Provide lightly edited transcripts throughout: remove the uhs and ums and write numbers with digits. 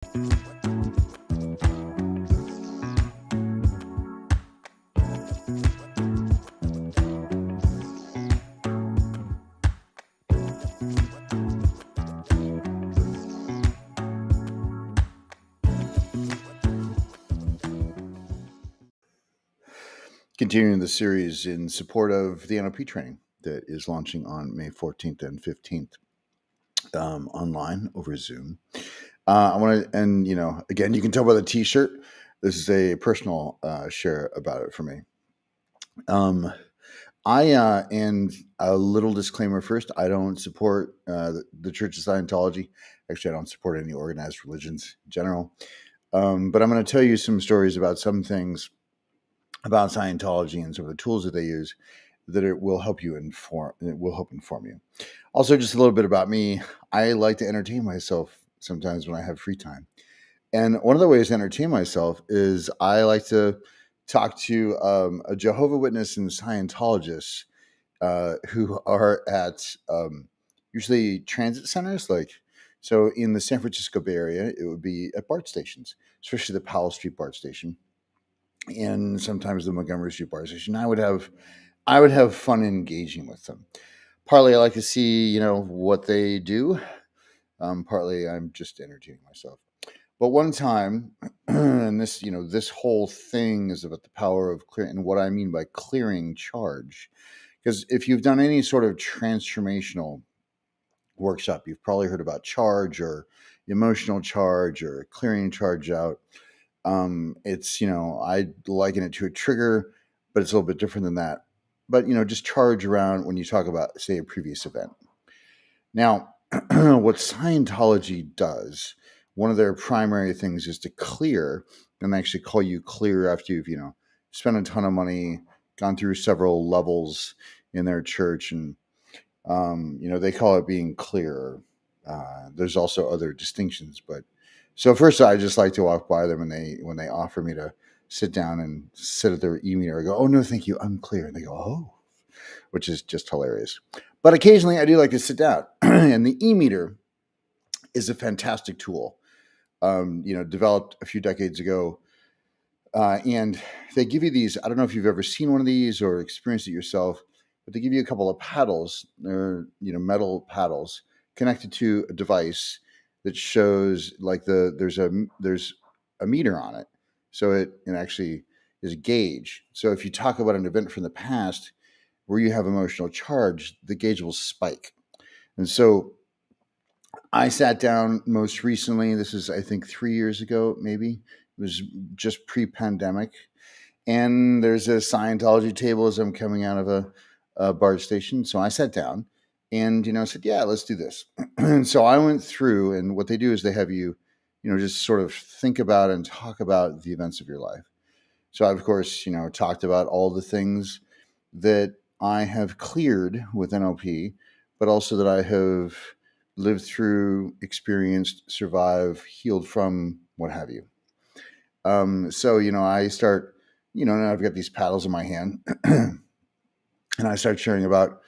Continuing the series in support of the NLP training that is launching on May 14th and 15th online over Zoom. I want to, and again, you can tell by the T-shirt, this is a personal share about it for me. And a little disclaimer first, I don't support the Church of Scientology. Actually, I don't support any organized religions in general. But I'm going to tell you some stories about some things about Scientology and some of the tools that they use that it will help you inform. It will help inform you. Also, just a little bit about me. I like to entertain myself sometimes when I have free time. And one of the ways to entertain myself is I like to talk to a Jehovah's Witness and Scientologists who are at usually transit centers. So in the San Francisco Bay Area, it would be at BART stations, especially the Powell Street BART station, and sometimes the Montgomery Street BART station. I would have fun engaging with them. Partly I like to see what they do. Partly I'm just entertaining myself. But one time, and this whole thing is about the power of clear, and what I mean by clearing charge. Because if you've done any sort of transformational workshop, you've probably heard about charge or emotional charge or clearing charge out. It's, I liken it to a trigger, but it's a little bit different than that. But, just charge around when you talk about, say, a previous event. Now, what Scientology does, one of their primary things is to clear, and they actually call you clear after you've, spent a ton of money, gone through several levels in their church, and, they call it being clear. There's also other distinctions, but so first I just like to walk by them when they offer me to sit down and sit at their E-Meter. I go, "Oh, no, thank you. I'm clear." And they go, "Oh," which is just hilarious. But occasionally I do like to sit down. And the E-Meter is a fantastic tool, developed a few decades ago. And they give you these, I don't know if you've ever seen one of these or experienced it yourself, but they give you a couple of paddles. They're, metal paddles connected to a device that shows there's a meter on it. So it actually is a gauge. So if you talk about an event from the past where you have emotional charge, the gauge will spike. And so I sat down most recently, this is I think 3 years ago, maybe. It was just pre-pandemic. And there's a Scientology table as I'm coming out of a BART station. So I sat down and, said, yeah, let's do this. And so I went through, and what they do is they have you, just sort of think about and talk about the events of your life. So I, of course, talked about all the things that I have cleared with NLP, but also that I have lived through, experienced, survived, healed from, what have you. So, I start, now I've got these paddles in my hand and I start sharing about,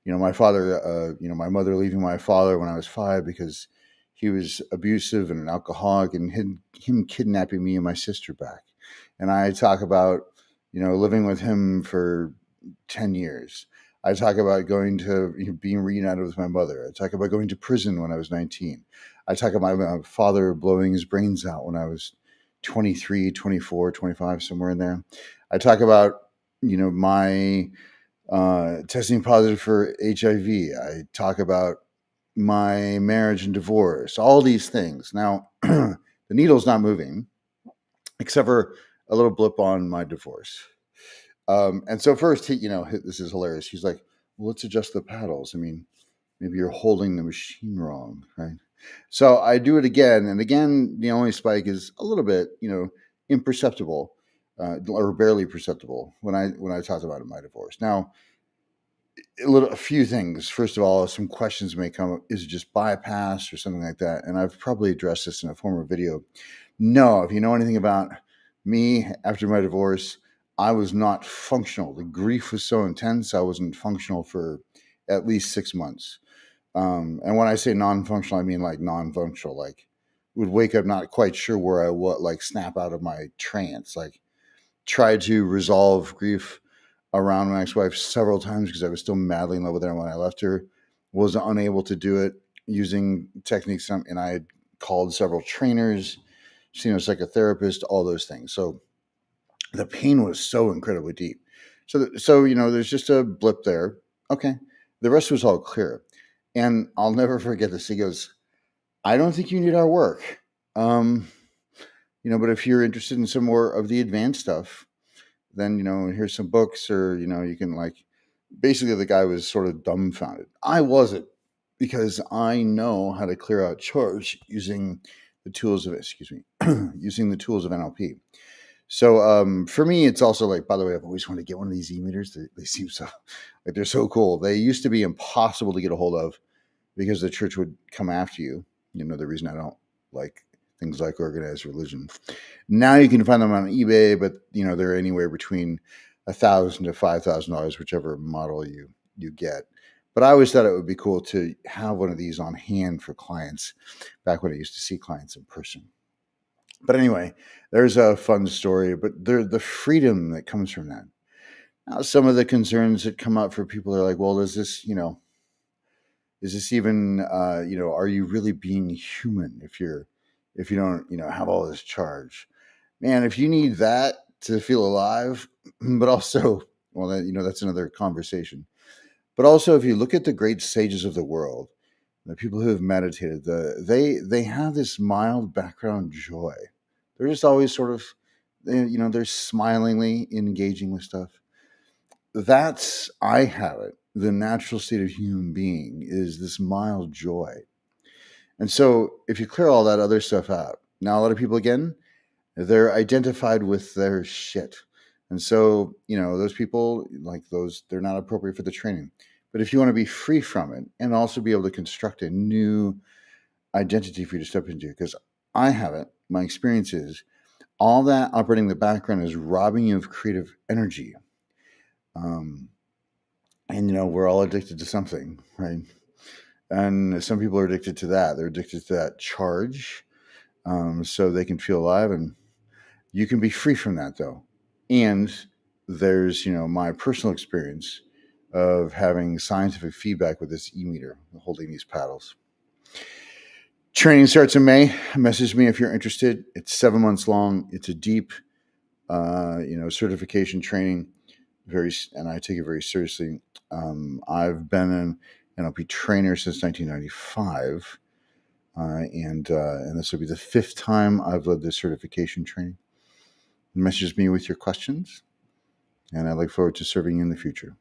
my father, my mother leaving my father when I was 5 because he was abusive and an alcoholic, and him kidnapping me and my sister back. And I talk about, living with him for 10 years. I talk about going to being reunited with my mother. I talk about going to prison when I was 19. I talk about my father blowing his brains out when I was 23, 24, 25, somewhere in there. I talk about, my testing positive for HIV. I talk about my marriage and divorce, all these things. Now, the needle's not moving, except for a little blip on my divorce. And so first, this is hilarious. He's like, well, let's adjust the paddles. I mean, maybe you're holding the machine wrong, right? So I do it again. And again, the only spike is a little bit, imperceptible or barely perceptible when I talked about my divorce. Now, a few things. First of all, some questions may come up. Is it just bypass or something like that? And I've probably addressed this in a former video. No, if you know anything about me after my divorce, I was not functional. The grief was so intense, I wasn't functional for at least 6 months. And when I say non-functional, I mean like non-functional, like would wake up not quite sure where I was, like snap out of my trance, like tried to resolve grief around my ex-wife several times because I was still madly in love with her when I left her, was unable to do it using techniques, and I had called several trainers, seen a psychotherapist, all those things. So the pain was so incredibly deep. So there's just a blip there. Okay, the rest was all clear, and I'll never forget this. He goes, "I don't think you need our work, um, but if you're interested in some more of the advanced stuff, then here's some books, or you can like." Basically, the guy was sort of dumbfounded. I wasn't, because I know how to clear out charge using the tools of using the tools of NLP. So for me, it's also like, by the way, I've always wanted to get one of these e-meters. They seem so like they're so cool. They used to be impossible to get a hold of because the church would come after you. The reason I don't like things like organized religion. Now you can find them on eBay, but they're anywhere between $1,000 to $5,000, whichever model you get. But I always thought it would be cool to have one of these on hand for clients back when I used to see clients in person. But anyway, there's a fun story, but the freedom that comes from that. Now, some of the concerns that come up for people are like, well, is this even, are you really being human if you don't, have all this charge? Man, if you need that to feel alive, but also, well, that's another conversation. But also, if you look at the great sages of the world, the people who have meditated, they have this mild background joy. They're just always sort of, they're smilingly engaging with stuff. I have it. The natural state of human being is this mild joy. And so if you clear all that other stuff out, now a lot of people, again, they're identified with their shit. And so, those people, like those, they're not appropriate for the training. But if you want to be free from it and also be able to construct a new identity for you to step into, because I haven't, my experience is all that operating in the background is robbing you of creative energy. And we're all addicted to something, right? And some people are addicted to that. They're addicted to that charge, so they can feel alive. And you can be free from that, though. And there's, my personal experience of having scientific feedback with this e-meter, holding these paddles. Training starts in May. Message me if you're interested. It's 7 months long. It's a deep, certification training. And I take it very seriously. I've been an NLP trainer since 1995, and this will be the 5th time I've led this certification training. Message me with your questions, and I look forward to serving you in the future.